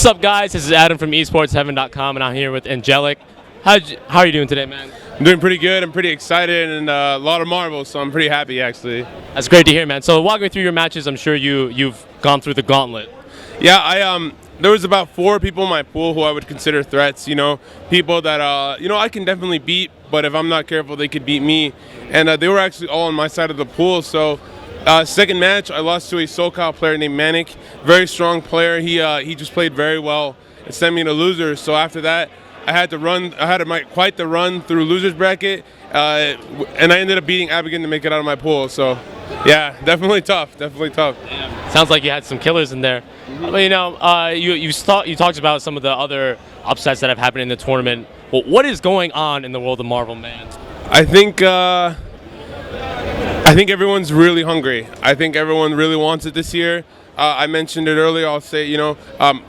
What's up, guys? This is Adam from esportsheaven.com, and I'm here with Angelic. How are you doing today, man? I'm doing pretty good. I'm pretty excited, and a lot of marbles, so I'm pretty happy, actually. That's great to hear, man. So walk me through your matches. I'm sure you've gone through the gauntlet. Yeah, there was about 4 people in my pool who I would consider threats. People that I can definitely beat, but if I'm not careful, they could beat me. And they were actually all on my side of the pool. So second match, I lost to a SoCal player named Manic. Very strong player. He just played very well and sent me to losers. So after that, I had quite the run through losers bracket, and I ended up beating Abigail to make it out of my pool. So, yeah, definitely tough. Yeah. Sounds like you had some killers in there. But you talked about some of the other upsets that have happened in the tournament. Well, what is going on in the world of Marvel, man? I think everyone's really hungry. I think everyone really wants it this year. I mentioned it earlier. I'll say,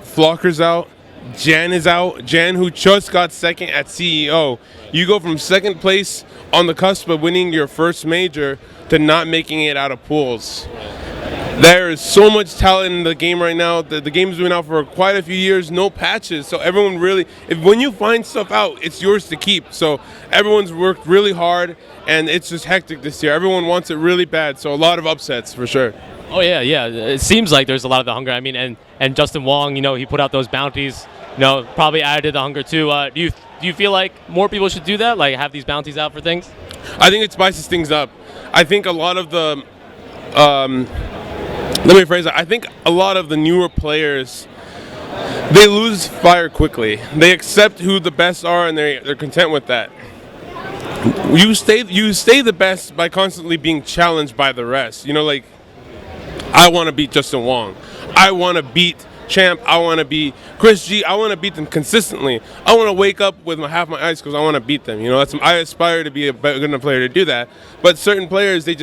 Flocker's out. Jan is out. Jan, who just got second at CEO. You go from second place on the cusp of winning your first major to not making it out of pools. There is so much talent in the game right now. The game's been out for quite a few years, no patches. So everyone really, when you find stuff out, it's yours to keep. So everyone's worked really hard, and it's just hectic this year. Everyone wants it really bad, so a lot of upsets for sure. Oh yeah. It seems like there's a lot of the hunger. I mean, and Justin Wong, he put out those bounties. Probably added to the hunger too. Do you feel like more people should do that? Like have these bounties out for things? I think it spices things up. I think a lot of the let me rephrase that. I think a lot of the newer players, they lose fire quickly. They accept who the best are, and they're content with that. You stay the best by constantly being challenged by the rest. I want to beat Justin Wong. I want to beat Champ. I want to beat Chris G. I want to beat them consistently. I want to wake up with half my eyes because I want to beat them. I aspire to be a good enough player to do that. But certain players, they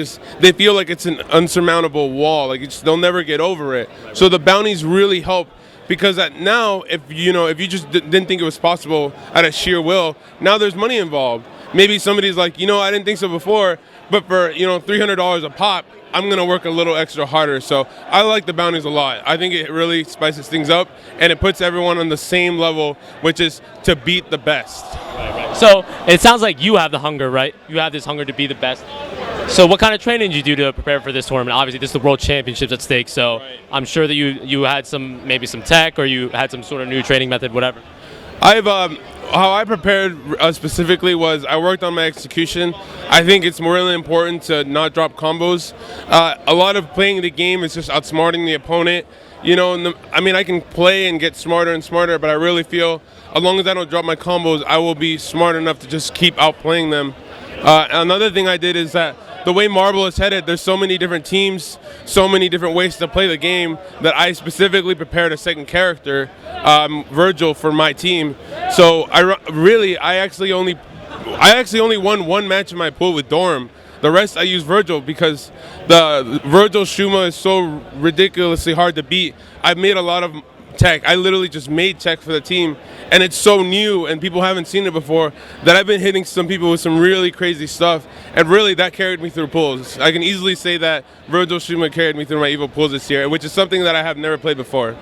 feel like it's an unsurmountable wall. Like they'll never get over it. So the bounties really help, because now if you just didn't think it was possible out of sheer will, now there's money involved. Maybe somebody's like, I didn't think so before, but for $300 a pop, I'm going to work a little extra harder. So I like the bounties a lot. I think it really spices things up, and it puts everyone on the same level, which is to beat the best. Right. So it sounds like you have the hunger, right? You have this hunger to be the best. So what kind of training did you do to prepare for this tournament? Obviously, this is the World Championships at stake, so right. I'm sure that you had maybe some tech, or you had some sort of new training method, whatever. How I prepared specifically was I worked on my execution. I think it's really important to not drop combos. A lot of playing the game is just outsmarting the opponent. I can play and get smarter and smarter, but I really feel as long as I don't drop my combos, I will be smart enough to just keep outplaying them. Another thing I did is that the way Marvel is headed, there's so many different teams, so many different ways to play the game, that I specifically prepared a second character, Virgil, for my team. So I actually only won one match in my pool with Dorm. The rest I used Virgil because the Virgil Shuma is so ridiculously hard to beat. I've made a lot of tech. I literally just made tech for the team, and it's so new and people haven't seen it before that I've been hitting some people with some really crazy stuff, and really that carried me through pools. I can easily say that Virgil Shuma carried me through my evil pools this year, which is something that I have never played before.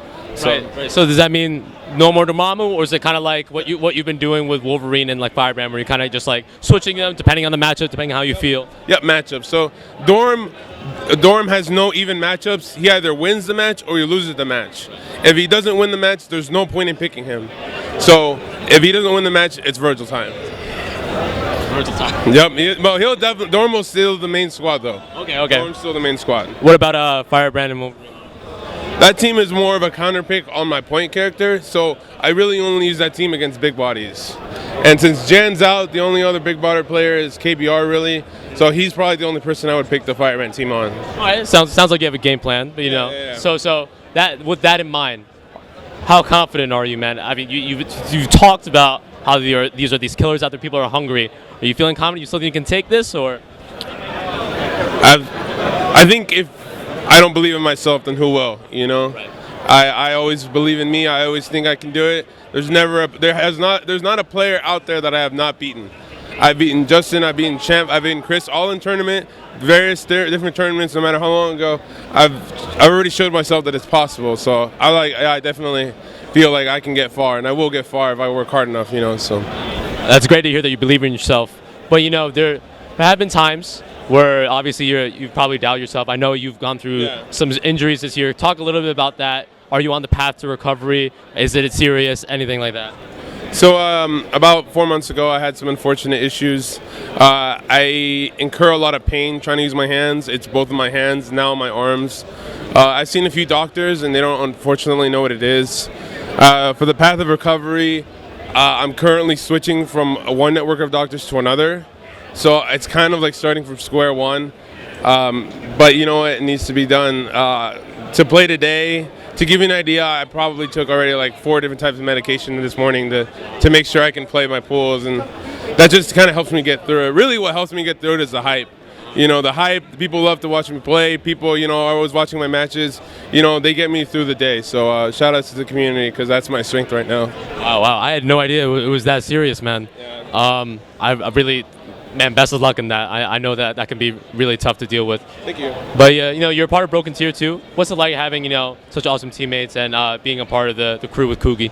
Right. So does that mean no more Dormammu, or is it kind of like what you've been doing with Wolverine and like Firebrand, where you're kind of just like switching them depending on the matchup, depending on how you feel? Yep, matchup. So Dorm has no even matchups. He either wins the match or he loses the match. If he doesn't win the match, there's no point in picking him. So if he doesn't win the match, it's Virgil time. Virgil time. Yep. He'll definitely. Dorm will still the main squad though. Okay. Dorm's still the main squad. What about Firebrand and Wolverine? That team is more of a counter pick on my point character, so I really only use that team against big bodies. And since Jan's out, the only other big body player is KBR, really. So he's probably the only person I would pick the Fireman team on. All right, sounds like you have a game plan, but Yeah. So that with that in mind, how confident are you, man? I mean, you've talked about how these are these killers out there. People are hungry. Are you feeling confident? You still think you can take this, or? I think if I don't believe in myself, then who will? Right. I always believe in me. I always think I can do it. There's not a player out there that I have not beaten. I've beaten Justin, I've beaten Champ, I've beaten Chris, all in tournament, various different tournaments. No matter how long ago, I've already showed myself that it's possible. So I definitely feel like I can get far, and I will get far if I work hard enough. So that's great to hear that you believe in yourself. But there have been times where obviously you've probably doubted yourself. I know you've gone through some injuries this year. Talk a little bit about that. Are you on the path to recovery? Is it serious? Anything like that? So about 4 months ago, I had some unfortunate issues. I incur a lot of pain trying to use my hands. It's both of my hands, now my arms. I've seen a few doctors, and they don't unfortunately know what it is. For the path of recovery, I'm currently switching from one network of doctors to another. So it's kind of like starting from square one. But you know what? It needs to be done. To play today, to give you an idea, I probably took already like 4 different types of medication this morning to make sure I can play my pools, and that just kind of helps me get through it. Really what helps me get through it is the hype. The hype, people love to watch me play. People, are always watching my matches. They get me through the day. So shout out to the community, because that's my strength right now. Wow. I had no idea it was that serious, man. Yeah. I really... Man, best of luck in that. I know that can be really tough to deal with. Thank you. But you're a part of Brokentier too. What's it like having such awesome teammates and being a part of the crew with Kugi?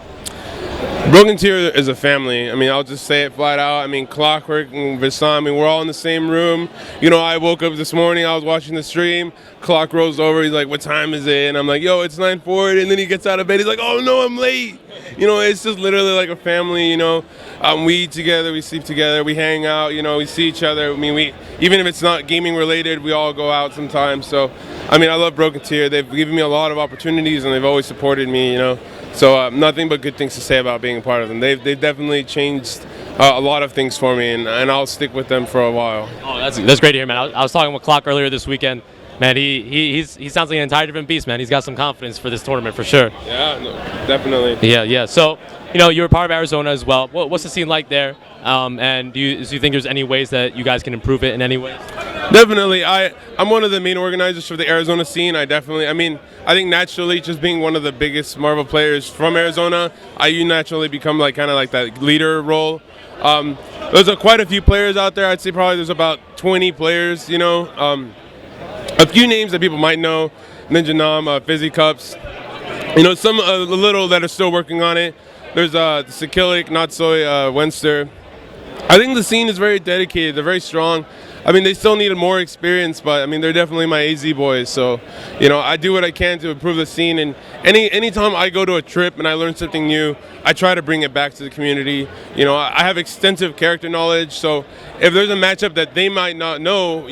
Brokentier is a family. I'll just say it flat out. Clockwork and Visam, we're all in the same room. I woke up this morning, I was watching the stream. Clock rolls over, he's like, "What time is it?" And I'm like, "Yo, it's 9:40." And then he gets out of bed, he's like, "Oh no, I'm late." It's just literally like a family. We eat together, we sleep together, we hang out. We see each other. We even if it's not gaming related, we all go out sometimes. So, I love Brokentier. They've given me a lot of opportunities, and they've always supported me. So nothing but good things to say about being a part of them. They've definitely changed a lot of things for me, and I'll stick with them for a while. Oh, that's great to hear, man. I was talking with Clock earlier this weekend. Man, he sounds like an entire different beast, man. He's got some confidence for this tournament for sure. Yeah, no, definitely. Yeah. So, you're a part of Arizona as well. What's the scene like there? And do you think there's any ways that you guys can improve it in any way? Definitely. I'm one of the main organizers for the Arizona scene. I think naturally, just being one of the biggest Marvel players from Arizona, you naturally become kind of like that leader role. There's quite a few players out there. I'd say probably there's about 20 players, a few names that people might know: Ninja Nam, Fizzy Cups. Some a little that are still working on it. There's Sakilic, Natsoy, Wenster. I think the scene is very dedicated. They're very strong. They still need more experience, but they're definitely my AZ boys. So, I do what I can to improve the scene. And anytime I go to a trip and I learn something new, I try to bring it back to the community. I have extensive character knowledge, so if there's a matchup that they might not know,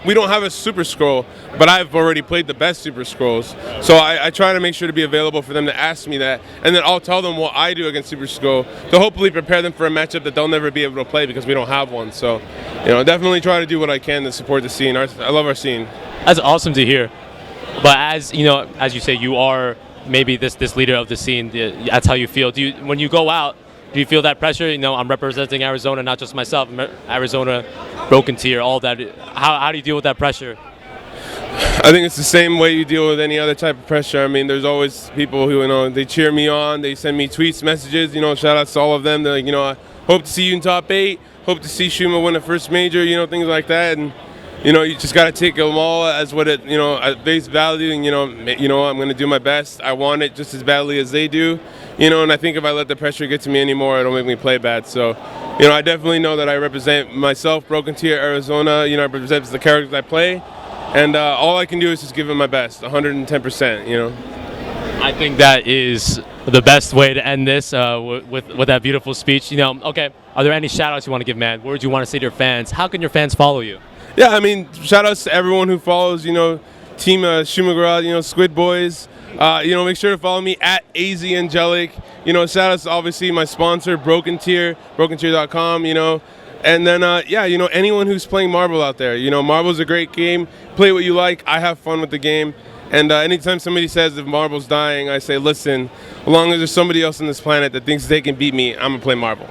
we don't have a Super Scroll, but I've already played the best Super Scrolls. So I try to make sure to be available for them to ask me that, and then I'll tell them what I do against Super Scroll to hopefully prepare them for a matchup that they'll never be able to play because we don't have one. So, definitely try to do what I can to support the scene. I love our scene. That's awesome to hear. But as you say, you are maybe this leader of the scene. That's how you feel. When you go out, do you feel that pressure? I'm representing Arizona, not just myself. Arizona, Brokentier, all that. How do you deal with that pressure? I think it's the same way you deal with any other type of pressure. There's always people who, they cheer me on. They send me tweets, messages. Shout outs to all of them. They're like, I hope to see you in top 8. Hope to see Shuma win the first major. Things like that. And you just got to take them all as what it, at face value. And I'm going to do my best. I want it just as badly as they do. And I think if I let the pressure get to me anymore, it'll make me play bad. So, I definitely know that I represent myself, Brokentier, Arizona. I represent the characters I play. And all I can do is just give it my best, 110%, I think that is the best way to end this with that beautiful speech. Okay, are there any shout-outs you want to give, man? Words you want to say to your fans? How can your fans follow you? Yeah, shout-outs to everyone who follows, Team Shumagara, Squid Boys. Make sure to follow me at AZ Angelic. Shout-outs to obviously my sponsor, Brokentier, Brokentier.com, And then, anyone who's playing Marble out there. Marble's a great game. Play what you like. I have fun with the game. And anytime somebody says if Marble's dying, I say, listen, as long as there's somebody else on this planet that thinks they can beat me, I'm going to play Marble.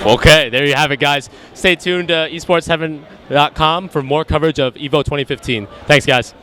Okay, there you have it, guys. Stay tuned to esportsheaven.com for more coverage of EVO 2015. Thanks, guys.